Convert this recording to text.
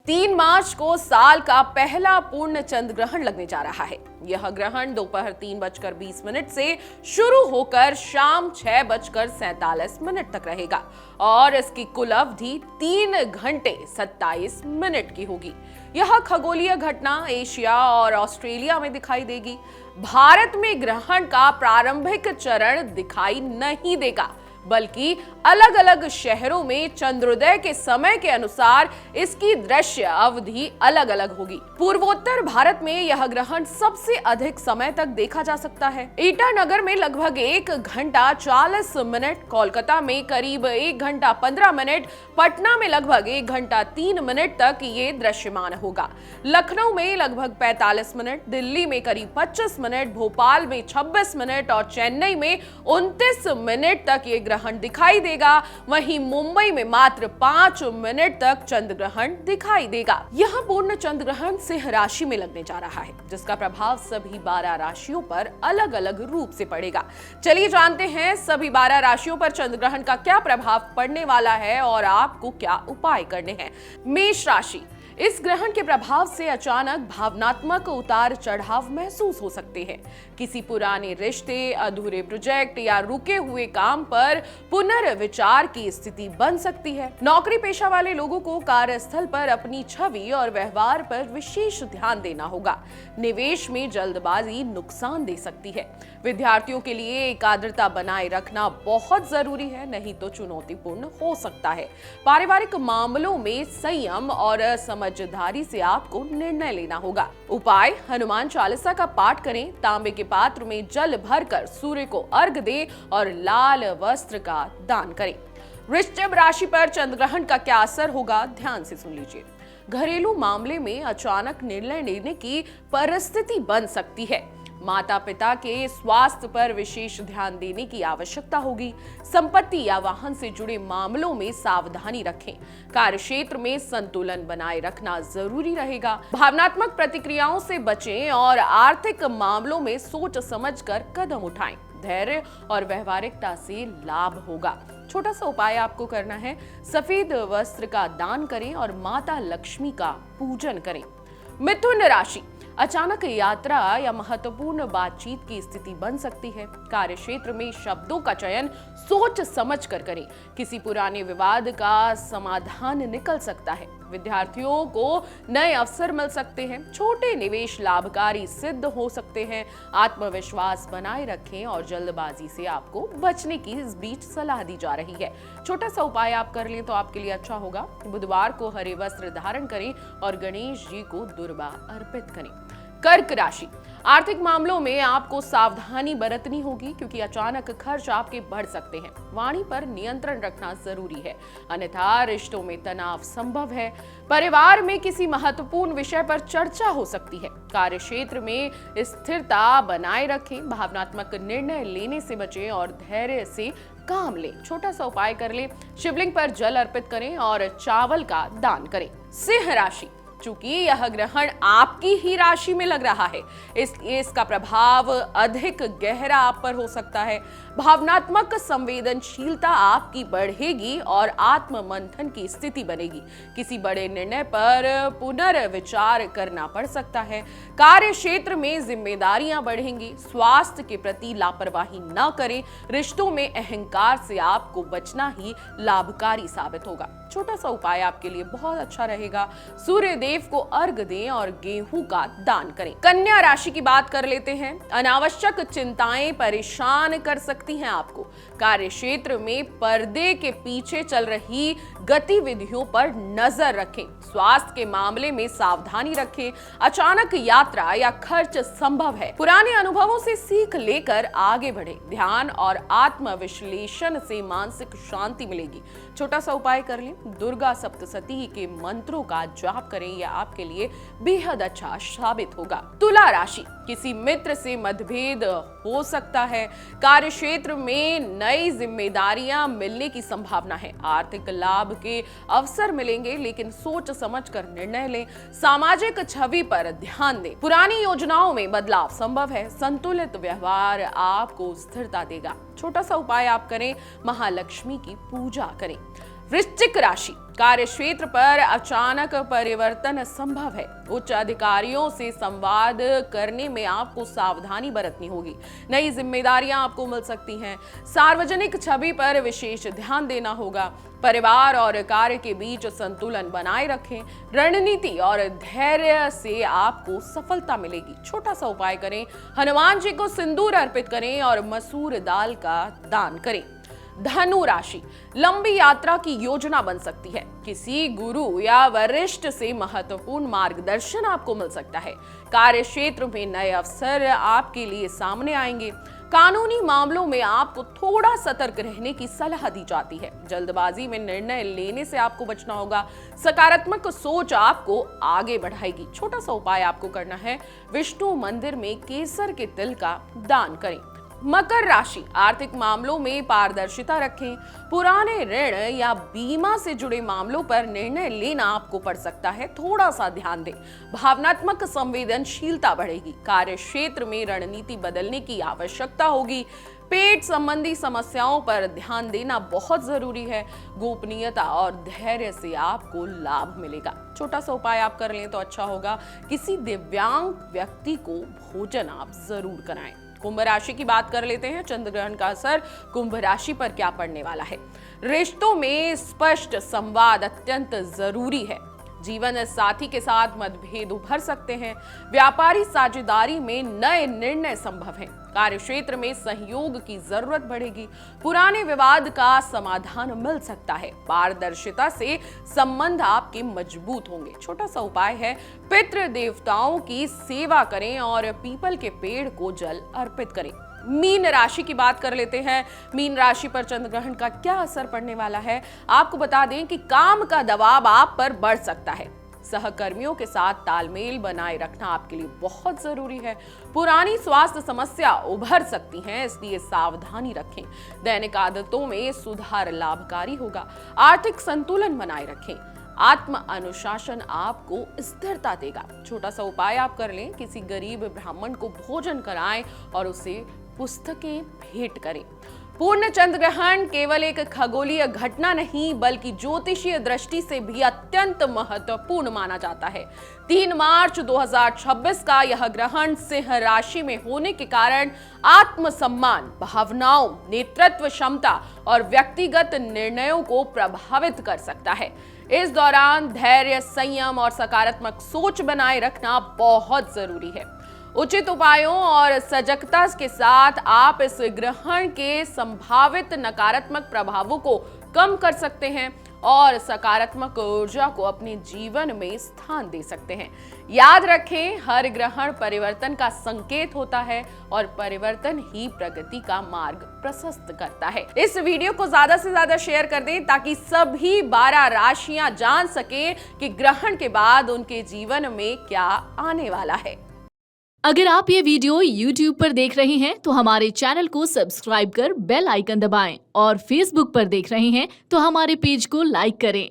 3 मार्च को साल का पहला पूर्ण चंद्र ग्रहण लगने जा रहा है। यह ग्रहण दोपहर 3:20 से शुरू होकर शाम 6:47 तक रहेगा और इसकी कुल अवधि 3 घंटे 27 मिनट की होगी। यह खगोलीय घटना एशिया और ऑस्ट्रेलिया में दिखाई देगी। भारत में ग्रहण का प्रारंभिक चरण दिखाई नहीं देगा, बल्कि अलग अलग शहरों में चंद्रोदय के समय के अनुसार इसकी दृश्य अवधि अलग अलग होगी। पूर्वोत्तर भारत में यह ग्रहण सबसे अधिक समय तक देखा जा सकता है। ईटानगर में लगभग 1 घंटा 40 मिनट, कोलकाता में करीब 1 घंटा 15 मिनट, पटना में लगभग 1 घंटा 3 मिनट तक ये दृश्यमान होगा। लखनऊ में लगभग 45 मिनट, दिल्ली में करीब 25 मिनट, भोपाल में 26 मिनट और चेन्नई में 29 मिनट तक ये ग्रहण दिखाई देगा। वहीं मुंबई में मात्र 5 मिनट तक चंद्र ग्रहण दिखाई देगा। यह पूर्ण चंद्र ग्रहण सिंह राशि में लगने जा रहा है, जिसका प्रभाव सभी 12 राशियों पर अलग अलग रूप से पड़ेगा। चलिए जानते हैं सभी 12 राशियों पर चंद्र ग्रहण का क्या प्रभाव पड़ने वाला है और आपको क्या उपाय करने हैं। मेष राशि, इस ग्रहण के प्रभाव से अचानक भावनात्मक उतार चढ़ाव महसूस हो सकते हैं। किसी पुराने रिश्ते, अधूरे प्रोजेक्ट या रुके हुए काम पर पुनर्विचार की स्थिति बन सकती है। नौकरी पेशा वाले लोगों को कार्यस्थल पर अपनी छवि और व्यवहार पर विशेष ध्यान देना होगा। निवेश में जल्दबाजी नुकसान दे सकती है। विद्यार्थियों के लिए एकाग्रता बनाए रखना बहुत जरूरी है, नहीं तो चुनौतीपूर्ण हो सकता है। पारिवारिक मामलों में संयम और समझदारी से आपको निर्णय लेना होगा। उपाय, हनुमान चालीसा का पाठ करें, तांबे के पात्र में जल भरकर सूर्य को अर्घ्य दें और लाल वस्त्र का दान करें। वृश्चिक राशि पर चंद्र ग्रहण का क्या असर होगा, ध्यान से सुन लीजिए। घरेलू मामले में अचानक निर्णय लेने की परिस्थिति बन सकती है। माता पिता के स्वास्थ्य पर विशेष ध्यान देने की आवश्यकता होगी। संपत्ति या वाहन से जुड़े मामलों में सावधानी रखें। कार्यक्षेत्र में संतुलन बनाए रखना जरूरी रहेगा। भावनात्मक प्रतिक्रियाओं से बचें और आर्थिक मामलों में सोच समझकर कदम उठाएं। धैर्य और व्यवहारिकता से लाभ होगा। छोटा सा उपाय आपको करना है, सफेद वस्त्र का दान करें और माता लक्ष्मी का पूजन करें। मिथुन राशि, अचानक यात्रा या महत्वपूर्ण बातचीत की स्थिति बन सकती है। कार्यक्षेत्र में शब्दों का चयन सोच समझ कर करें। किसी पुराने विवाद का समाधान निकल सकता है। विद्यार्थियों को नए अवसर मिल सकते हैं। छोटे निवेश लाभकारी सिद्ध हो सकते हैं। आत्मविश्वास बनाए रखें और जल्दबाजी से आपको बचने की इस बीच सलाह दी जा रही है। छोटा सा उपाय आप कर लें तो आपके लिए अच्छा होगा। बुधवार को हरे वस्त्र धारण करें और गणेश जी को दुर्वा अर्पित करें। कर्क राशि, आर्थिक मामलों में आपको सावधानी बरतनी होगी, क्योंकि अचानक खर्च आपके बढ़ सकते हैं। वाणी पर नियंत्रण रखना जरूरी है, अन्यथा रिश्तों में तनाव संभव है। परिवार में किसी महत्वपूर्ण विषय पर चर्चा हो सकती है। कार्यक्षेत्र में स्थिरता बनाए रखें। भावनात्मक निर्णय लेने से बचें और धैर्य से काम लें। छोटा सा उपाय कर लें, शिवलिंग पर जल अर्पित करें और चावल का दान करें। सिंह राशि, चूंकि यह ग्रहण आपकी ही राशि में लग रहा है, इसलिए इसका प्रभाव अधिक गहरा आप पर हो सकता है। भावनात्मक संवेदनशीलता आपकी बढ़ेगी और आत्म मंथन की स्थिति बनेगी। किसी बड़े निर्णय पर पुनर्विचार करना पड़ सकता है। कार्य क्षेत्र में जिम्मेदारियां बढ़ेंगी। स्वास्थ्य के प्रति लापरवाही न करें। रिश्तों में अहंकार से आपको बचना ही लाभकारी साबित होगा। छोटा सा उपाय आपके लिए बहुत अच्छा रहेगा, सूर्य देव को अर्घ दें और गेहूं का दान करें। कन्या राशि की बात कर लेते हैं। अनावश्यक चिंताएं परेशान कर सकती हैं आपको। कार्यक्षेत्र में पर्दे के पीछे चल रही गतिविधियों पर नजर रखें। स्वास्थ्य के मामले में सावधानी रखें। अचानक यात्रा या खर्च संभव है। पुराने अनुभवों से सीख लेकर आगे बढ़े। ध्यान और आत्मविश्लेषण से मानसिक शांति मिलेगी। छोटा सा उपाय कर लें, दुर्गा सप्तशती के मंत्रों का जाप करें, यह आपके लिए बेहद अच्छा साबित होगा। तुला राशि, किसी मित्र से मतभेद हो सकता है। कार्यक्षेत्र में नई जिम्मेदारियां मिलने की संभावना है। आर्थिक लाभ के अवसर मिलेंगे, लेकिन सोच समझकर निर्णय लें। सामाजिक छवि पर ध्यान दें। पुरानी योजनाओं में बदलाव संभव है। संतुलित व्यवहार आपको स्थिरता देगा। छोटा सा उपाय आप करें, महालक्ष्मी की पूजा करें। वृश्चिक राशि, कार्य क्षेत्र पर अचानक परिवर्तन संभव है। उच्च अधिकारियों से संवाद करने में आपको सावधानी बरतनी होगी। नई जिम्मेदारियां आपको मिल सकती हैं। सार्वजनिक छवि पर विशेष ध्यान देना होगा। परिवार और कार्य के बीच संतुलन बनाए रखें। रणनीति और धैर्य से आपको सफलता मिलेगी। छोटा सा उपाय करें, हनुमान जी को सिंदूर अर्पित करें और मसूर दाल का दान करें। धनु राशि, लंबी यात्रा की योजना बन सकती है। किसी गुरु या वरिष्ठ से महत्वपूर्ण मार्गदर्शन आपको मिल सकता है। कार्य क्षेत्र में नए अवसर आपके लिए सामने आएंगे। कानूनी मामलों में आपको थोड़ा सतर्क रहने की सलाह दी जाती है। जल्दबाजी में निर्णय लेने से आपको बचना होगा। सकारात्मक सोच आपको आगे बढ़ाएगी। छोटा सा उपाय आपको करना है, विष्णु मंदिर में केसर के तिल का दान करें। मकर राशि, आर्थिक मामलों में पारदर्शिता रखें। पुराने ऋण या बीमा से जुड़े मामलों पर निर्णय लेना आपको पड़ सकता है, थोड़ा सा ध्यान दें। भावनात्मक संवेदनशीलता बढ़ेगी। कार्य क्षेत्र में रणनीति बदलने की आवश्यकता होगी। पेट संबंधी समस्याओं पर ध्यान देना बहुत जरूरी है। गोपनीयता और धैर्य से आपको लाभ मिलेगा। छोटा सा उपाय आप कर लें तो अच्छा होगा। किसी दिव्यांग व्यक्ति को भोजन आप जरूर कराएं। कुंभ राशि की बात कर लेते हैं। चंद्र ग्रहण का असर कुंभ राशि पर क्या पड़ने वाला है। रिश्तों में स्पष्ट संवाद अत्यंत जरूरी है। जीवन साथी के साथ मतभेद उभर सकते हैं। व्यापारी साझेदारी में नए निर्णय संभव हैं। कार्य क्षेत्र में सहयोग की जरूरत बढ़ेगी। पुराने विवाद का समाधान मिल सकता है। पारदर्शिता से संबंध आपके मजबूत होंगे। छोटा सा उपाय है, पितृ देवताओं की सेवा करें और पीपल के पेड़ को जल अर्पित करें। मीन राशि की बात कर लेते हैं। मीन राशि पर चंद्र ग्रहण का क्या असर पड़ने वाला है। आपको बता दें कि काम का दबाव आप पर बढ़ सकता है। सहकर्मियों के साथ तालमेल बनाए रखना आपके लिए बहुत जरूरी है। पुरानी स्वास्थ्य समस्या उभर सकती हैं, इसलिए सावधानी रखें। दैनिक आदतों में सुधार लाभकारी होगा। आर्थिक संतुलन बनाए रखें। आत्म अनुशासन आपको स्थिरता देगा। छोटा सा उपाय आप कर लें, किसी गरीब ब्राह्मण को भोजन कराएं और उसे पुस्तकें भेंट करें। पूर्ण चंद्र ग्रहण केवल एक खगोलीय घटना नहीं बल्कि ज्योतिषीय दृष्टि से भी अत्यंत महत्वपूर्ण माना जाता है। 3 मार्च 2026 का यह ग्रहण सिंह राशि में होने के कारण आत्मसम्मान, भावनाओं, नेतृत्व क्षमता और व्यक्तिगत निर्णयों को प्रभावित कर सकता है। इस दौरान धैर्य, संयम और सकारात्मक सोच बनाए रखना बहुत जरूरी है। उचित उपायों और सजगता के साथ आप इस ग्रहण के संभावित नकारात्मक प्रभावों को कम कर सकते हैं और सकारात्मक ऊर्जा को अपने जीवन में स्थान दे सकते हैं। याद रखें, हर ग्रहण परिवर्तन का संकेत होता है और परिवर्तन ही प्रगति का मार्ग प्रशस्त करता है। इस वीडियो को ज्यादा से ज्यादा शेयर कर दें ताकि सभी 12 राशियां जान सकें कि ग्रहण के बाद उनके जीवन में क्या आने वाला है। अगर आप ये वीडियो YouTube पर देख रहे हैं तो हमारे चैनल को सब्सक्राइब कर बेल आइकन दबाएं और Facebook पर देख रहे हैं तो हमारे पेज को लाइक करें।